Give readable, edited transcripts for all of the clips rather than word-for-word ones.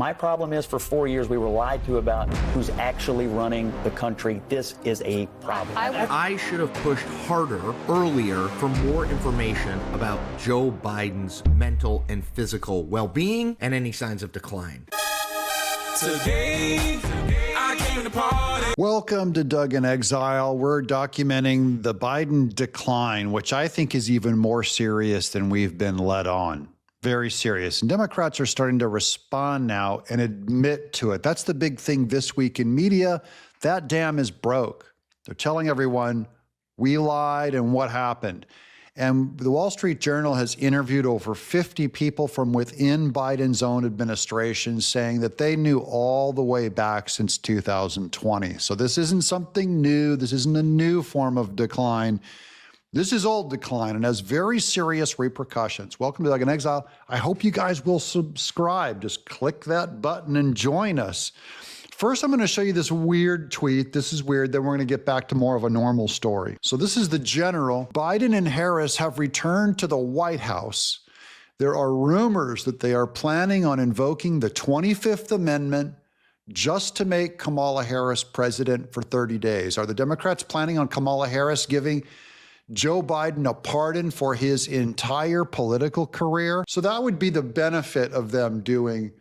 My problem is for 4 years we were lied to about who's actually running the country. This is a problem. I should have pushed harder earlier for more information about Joe Biden's mental and physical well-being and any signs of decline. Today, I came to party. Welcome to Doug in Exile. We're documenting the Biden decline, which I think is even more serious than we've been led on. Very serious. And Democrats are starting to respond now and admit to it. That's the big thing this week in media. That dam is broke. They're telling everyone, we lied and what happened. And the Wall Street Journal has interviewed over 50 people from within Biden's own administration saying that they knew all the way back since 2020. So this isn't something new. This isn't a new form of decline. This is old decline and has very serious repercussions. Welcome to Doug in Exile. I hope you guys will subscribe. Just click that button and join us. First, I'm going to show you this weird tweet. This is weird. Then we're going to get back to more of a normal story. So this is the general. Biden and Harris have returned to the White House. There are rumors that they are planning on invoking the 25th Amendment just to make Kamala Harris president for 30 days. Are the Democrats planning on Kamala Harris giving Joe Biden a pardon for his entire political career? So that would be the benefit of them doing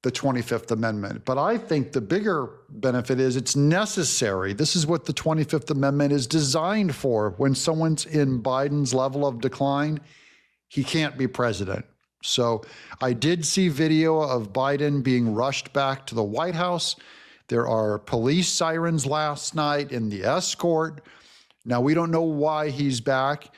the 25th Amendment. But I think the bigger benefit is it's necessary. This is what the 25th Amendment is designed for. When someone's in Biden's level of decline, he can't be president. So I did see video of Biden being rushed back to the White House. There are police sirens last night in the escort. Now, we don't know why he's back.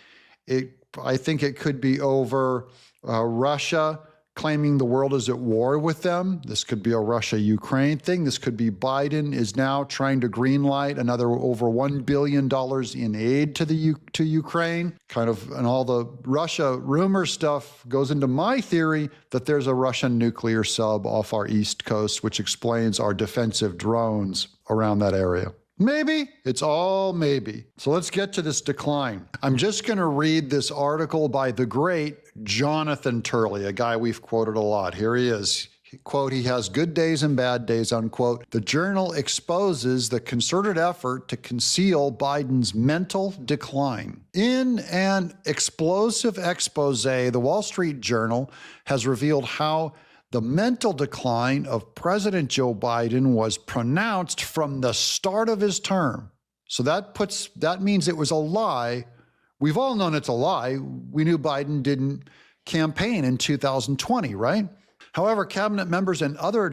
I think it could be over Russia claiming the world is at war with them. This could be a Russia-Ukraine thing. This could be Biden is now trying to greenlight another over $1 billion in aid to Ukraine. And all the Russia rumor stuff goes into my theory that there's a Russian nuclear sub off our east coast, which explains our defensive drones around that area. Maybe. It's all maybe. So let's get to this decline. I'm just going to read this article by the great Jonathan Turley, a guy we've quoted a lot. Here he is. Quote, he has good days and bad days, unquote. The journal exposes the concerted effort to conceal Biden's mental decline. In an explosive expose, the Wall Street Journal has revealed how the mental decline of President Joe Biden was pronounced from the start of his term. So that means it was a lie. We've all known it's a lie. We knew Biden didn't campaign in 2020, right? However, cabinet members and other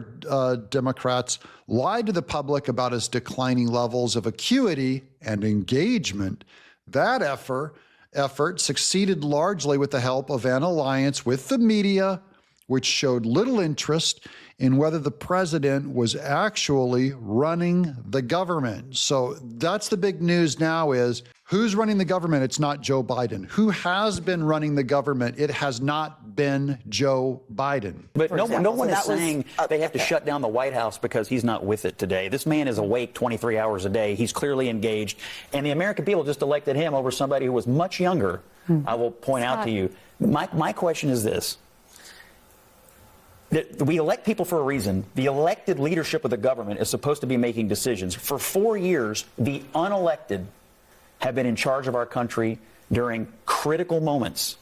Democrats lied to the public about his declining levels of acuity and engagement. That effort succeeded largely with the help of an alliance with the media, which showed little interest in whether the president was actually running the government. So that's the big news now is who's running the government? It's not Joe Biden. Who has been running the government? It has not been Joe Biden. But no one is saying they have to shut down the White House because he's not with it today. This man is awake 23 hours a day. He's clearly engaged. And the American people just elected him over somebody who was much younger. I will point out to you. My question is this. We elect people for a reason. The elected leadership of the government is supposed to be making decisions. For 4 years, the unelected have been in charge of our country during critical moments.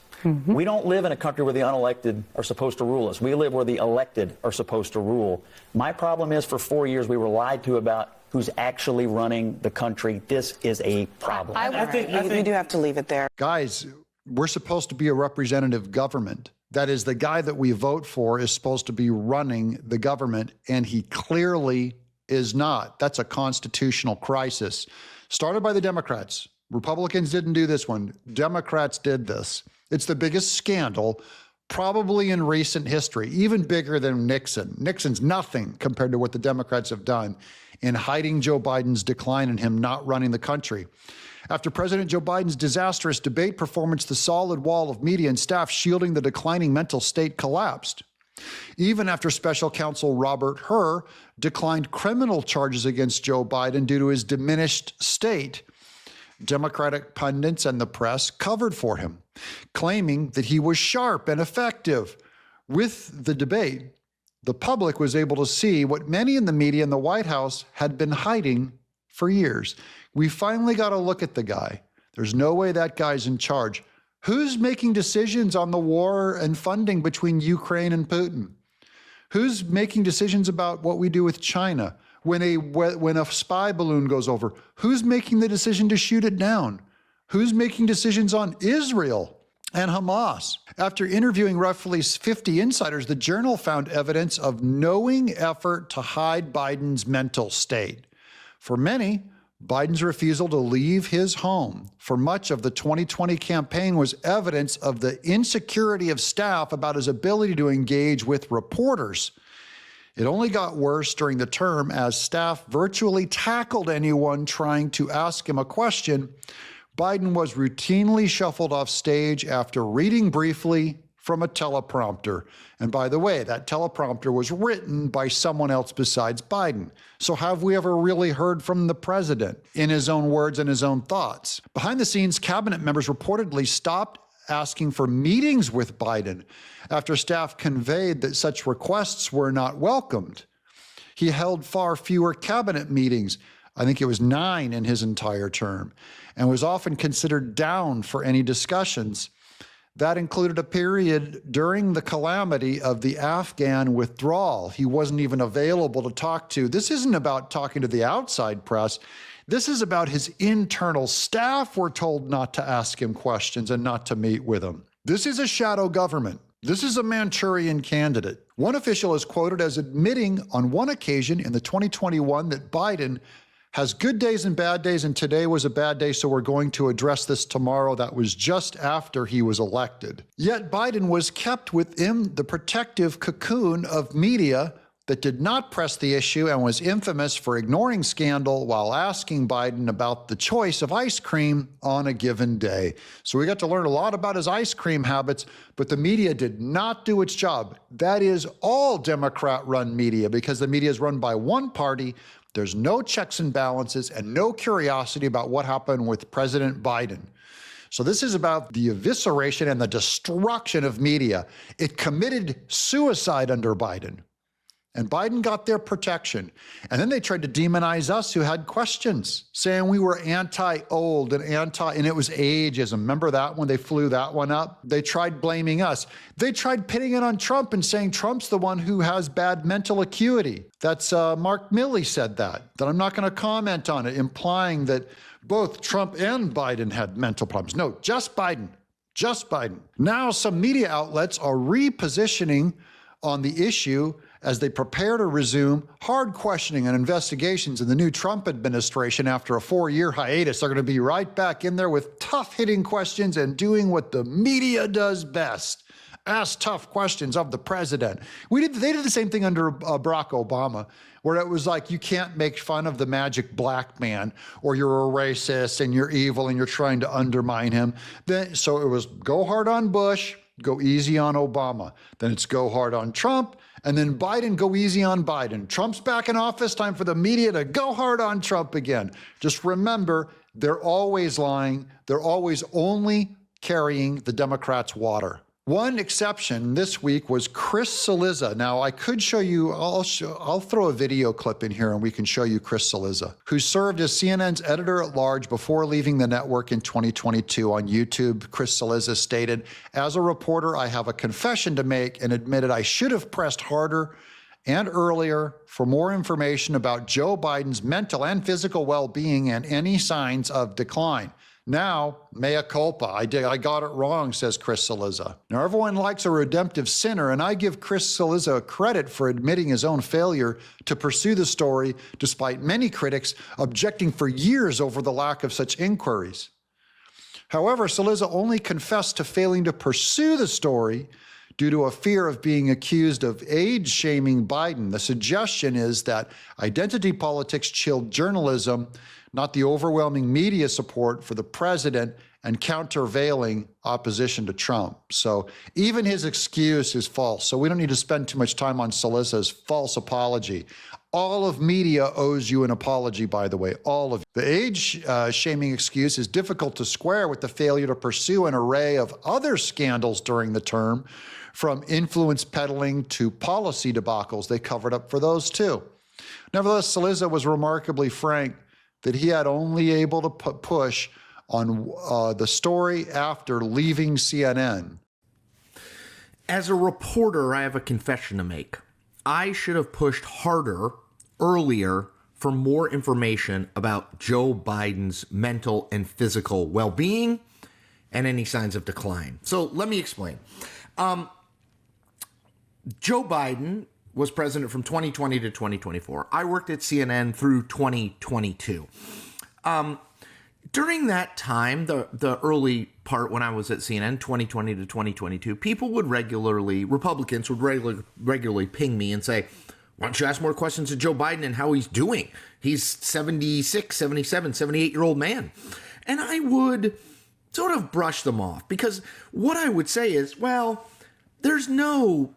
We don't live in a country where the unelected are supposed to rule us. We live where the elected are supposed to rule. My problem is for 4 years, we were lied to about who's actually running the country. This is a problem. I think we do have to leave it there. Guys, we're supposed to be a representative government. That is, the guy that we vote for is supposed to be running the government, and he clearly is not. That's a constitutional crisis. Started by the Democrats. Republicans didn't do this one. Democrats did this. It's the biggest scandal probably in recent history, even bigger than Nixon. Nixon's nothing compared to what the Democrats have done in hiding Joe Biden's decline and him not running the country. After President Joe Biden's disastrous debate performance, the solid wall of media and staff shielding the declining mental state collapsed. Even after special counsel Robert Hur declined criminal charges against Joe Biden due to his diminished state, Democratic pundits and the press covered for him, claiming that he was sharp and effective. With the debate, the public was able to see what many in the media and the White House had been hiding for years. We finally got a look at the guy. There's no way that guy's in charge. Who's making decisions on the war and funding between Ukraine and Putin? Who's making decisions about what we do with China? When a spy balloon goes over, who's making the decision to shoot it down? Who's making decisions on Israel and Hamas? After interviewing roughly 50 insiders, the Journal found evidence of knowing effort to hide Biden's mental state. For many, Biden's refusal to leave his home for much of the 2020 campaign was evidence of the insecurity of staff about his ability to engage with reporters. It only got worse during the term as staff virtually tackled anyone trying to ask him a question. Biden was routinely shuffled off stage after reading briefly from a teleprompter. And by the way, that teleprompter was written by someone else besides Biden. So have we ever really heard from the president in his own words and his own thoughts? Behind the scenes, cabinet members reportedly stopped asking for meetings with Biden after staff conveyed that such requests were not welcomed. He held far fewer cabinet meetings. I think it was 9 in his entire term, and was often considered down for any discussions. That included a period during the calamity of the Afghan withdrawal. He wasn't even available to talk to. This isn't about talking to the outside press. This is about his internal staff were told not to ask him questions and not to meet with him. This is a shadow government. This is a Manchurian candidate. One official is quoted as admitting on one occasion in the 2021 that Biden has good days and bad days, and today was a bad day, so we're going to address this tomorrow. That was just after he was elected. Yet Biden was kept within the protective cocoon of media that did not press the issue and was infamous for ignoring scandal while asking Biden about the choice of ice cream on a given day. So we got to learn a lot about his ice cream habits, but the media did not do its job. That is all Democrat-run media, because the media is run by one party. There's no checks and balances and no curiosity about what happened with President Biden. So this is about the evisceration and the destruction of media. It committed suicide under Biden. And Biden got their protection. And then they tried to demonize us who had questions, saying we were anti-old and and it was ageism. Remember that when they flew that one up? They tried blaming us. They tried pitting it on Trump and saying Trump's the one who has bad mental acuity. That's Mark Milley said that I'm not going to comment on it, implying that both Trump and Biden had mental problems. No, just Biden. Just Biden. Now some media outlets are repositioning on the issue as they prepare to resume hard questioning and investigations in the new Trump administration after a 4-year hiatus. They're going to be right back in there with tough-hitting questions and doing what the media does best. Ask tough questions of the president. They did the same thing under Barack Obama, where it was like, you can't make fun of the magic black man, or you're a racist and you're evil and you're trying to undermine him. So it was go hard on Bush, go easy on Obama. Then it's go hard on Trump, and then Biden, go easy on Biden. Trump's back in office, time for the media to go hard on Trump again. Just remember, they're always lying. They're always only carrying the Democrats' water. One exception this week was Chris Cillizza. Now, I could show you, I'll throw a video clip in here and we can show you Chris Cillizza, who served as CNN's editor-at-large before leaving the network in 2022 on YouTube. Chris Cillizza stated, "As a reporter, I have a confession to make and admitted I should have pressed harder and earlier for more information about Joe Biden's mental and physical well-being and any signs of decline. Now, mea culpa, I got it wrong," says Chris Cillizza. Now, everyone likes a redemptive sinner, and I give Chris Cillizza credit for admitting his own failure to pursue the story, despite many critics objecting for years over the lack of such inquiries. However, Cillizza only confessed to failing to pursue the story due to a fear of being accused of age-shaming Biden. The suggestion is that identity politics chilled journalism, not the overwhelming media support for the president and countervailing opposition to Trump. So even his excuse is false. So we don't need to spend too much time on Cillizza's false apology. All of media owes you an apology, by the way, all of it. The age-shaming excuse is difficult to square with the failure to pursue an array of other scandals during the term, From influence peddling to policy debacles, they covered up for those too. Nevertheless, Cillizza was remarkably frank that he had only able to push on the story after leaving CNN. As a reporter, I have a confession to make. I should have pushed harder earlier for more information about Joe Biden's mental and physical well-being and any signs of decline. So let me explain. Joe Biden was president from 2020 to 2024. I worked at CNN through 2022. During that time, the early part when I was at CNN, 2020 to 2022, Republicans would regularly ping me and say, why don't you ask more questions to Joe Biden and how he's doing? He's 76, 77, 78-year-old man. And I would sort of brush them off because what I would say is, well, there's no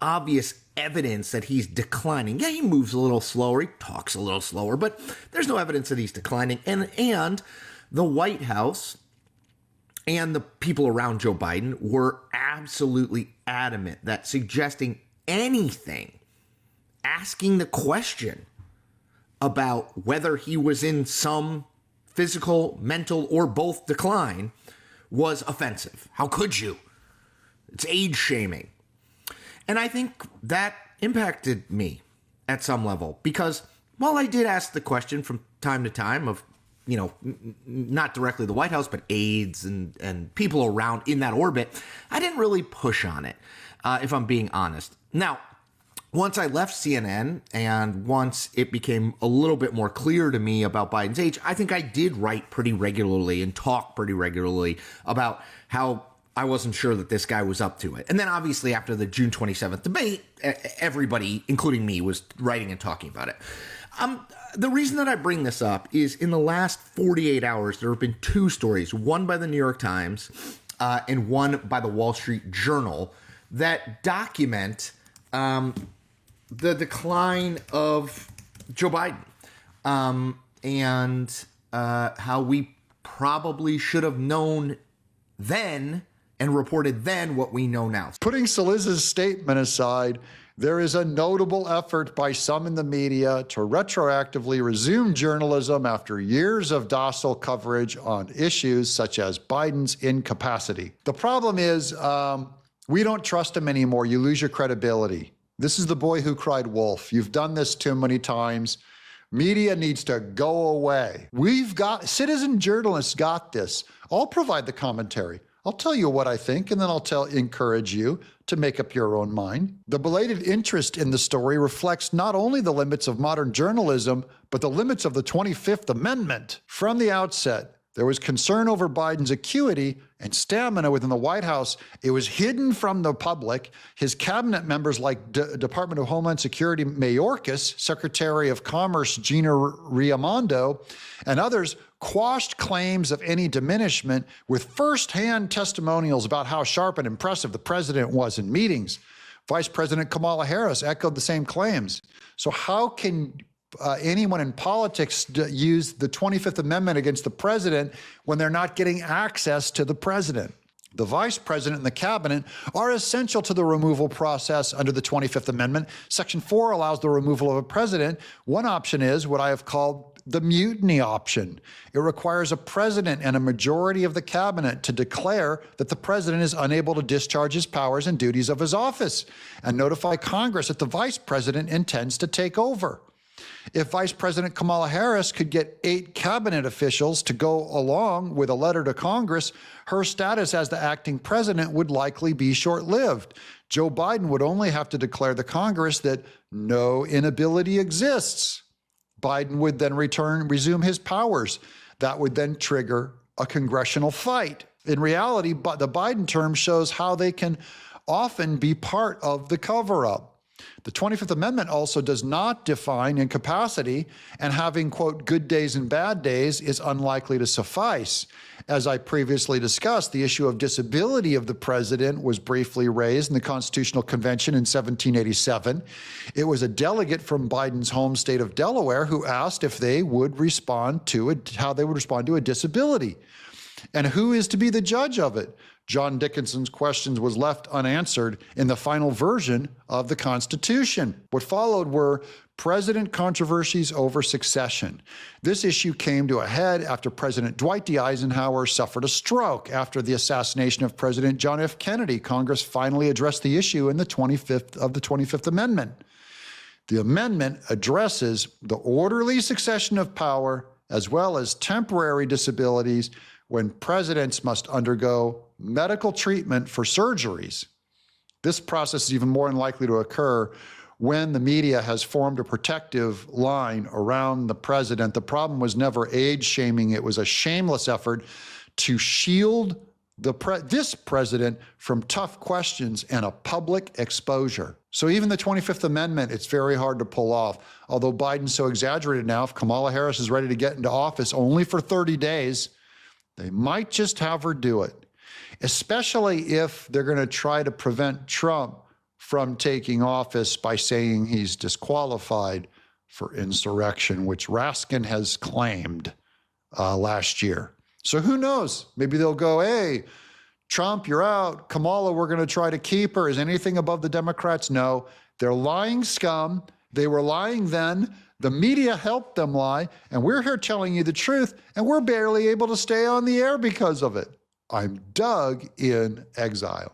obvious evidence that he's declining. Yeah, he moves a little slower, he talks a little slower, but there's no evidence that he's declining. And the White House and the people around Joe Biden were absolutely adamant that suggesting anything, asking the question about whether he was in some physical, mental, or both decline was offensive. How could you? It's age shaming. And I think that impacted me at some level because while I did ask the question from time to time of, not directly the White House, but aides and people around in that orbit, I didn't really push on it, if I'm being honest. Now, once I left CNN and once it became a little bit more clear to me about Biden's age, I think I did write pretty regularly and talk pretty regularly about how I wasn't sure that this guy was up to it. And then obviously after the June 27th debate, everybody, including me, was writing and talking about it. The reason that I bring this up is in the last 48 hours, there have been two stories, one by the New York Times and one by the Wall Street Journal that document the decline of Joe Biden and how we probably should have known then and reported then what we know now. Putting Cillizza's statement aside, there is a notable effort by some in the media to retroactively resume journalism after years of docile coverage on issues such as Biden's incapacity. The problem is we don't trust him anymore. You lose your credibility. This is the boy who cried wolf. You've done this too many times. Media needs to go away. Citizen journalists got this. I'll provide the commentary. I'll tell you what I think, and then I'll encourage you to make up your own mind. The belated interest in the story reflects not only the limits of modern journalism, but the limits of the 25th Amendment. From the outset, there was concern over Biden's acuity and stamina within the White House. It was hidden from the public. His cabinet members like Department of Homeland Security Mayorkas, Secretary of Commerce Gina Raimondo, and others quashed claims of any diminishment with firsthand testimonials about how sharp and impressive the president was in meetings. Vice President Kamala Harris echoed the same claims. So how can anyone in politics use the 25th Amendment against the president when they're not getting access to the president? The vice president and the cabinet are essential to the removal process under the 25th Amendment. Section 4 allows the removal of a president. One option is what I have called the mutiny option. It requires a president and a majority of the cabinet to declare that the president is unable to discharge his powers and duties of his office and notify Congress that the vice president intends to take over. If Vice President Kamala Harris could get 8 cabinet officials to go along with a letter to Congress, her status as the acting president would likely be short-lived. Joe Biden would only have to declare to Congress that no inability exists. Biden would then resume his powers. That would then trigger a congressional fight. In reality, the Biden term shows how they can often be part of the cover-up. The 25th Amendment also does not define incapacity, and having, quote, good days and bad days is unlikely to suffice. As I previously discussed, the issue of disability of the president was briefly raised in the Constitutional Convention in 1787. It was a delegate from Biden's home state of Delaware who asked if they would respond to how they would respond to a disability. And who is to be the judge of it? John Dickinson's questions was left unanswered in the final version of the Constitution. What followed were president controversies over succession. This issue came to a head after President Dwight D. Eisenhower suffered a stroke. After the assassination of President John F. Kennedy, Congress finally addressed the issue in the 25th Amendment. The amendment addresses the orderly succession of power as well as temporary disabilities when presidents must undergo medical treatment for surgeries. This process is even more unlikely to occur when the media has formed a protective line around the president. The problem was never age shaming. It was a shameless effort to shield this president from tough questions and a public exposure. So even the 25th Amendment, it's very hard to pull off. Although Biden's so exaggerated now, if Kamala Harris is ready to get into office only for 30 days, they might just have her do it, especially if they're going to try to prevent Trump from taking office by saying he's disqualified for insurrection, which Raskin has claimed last year. So who knows? Maybe they'll go, hey, Trump, you're out. Kamala, we're going to try to keep her. Is anything above the Democrats? No. They're lying scum. They were lying then. The media helped them lie. And we're here telling you the truth. And we're barely able to stay on the air because of it. I'm Doug in Exile.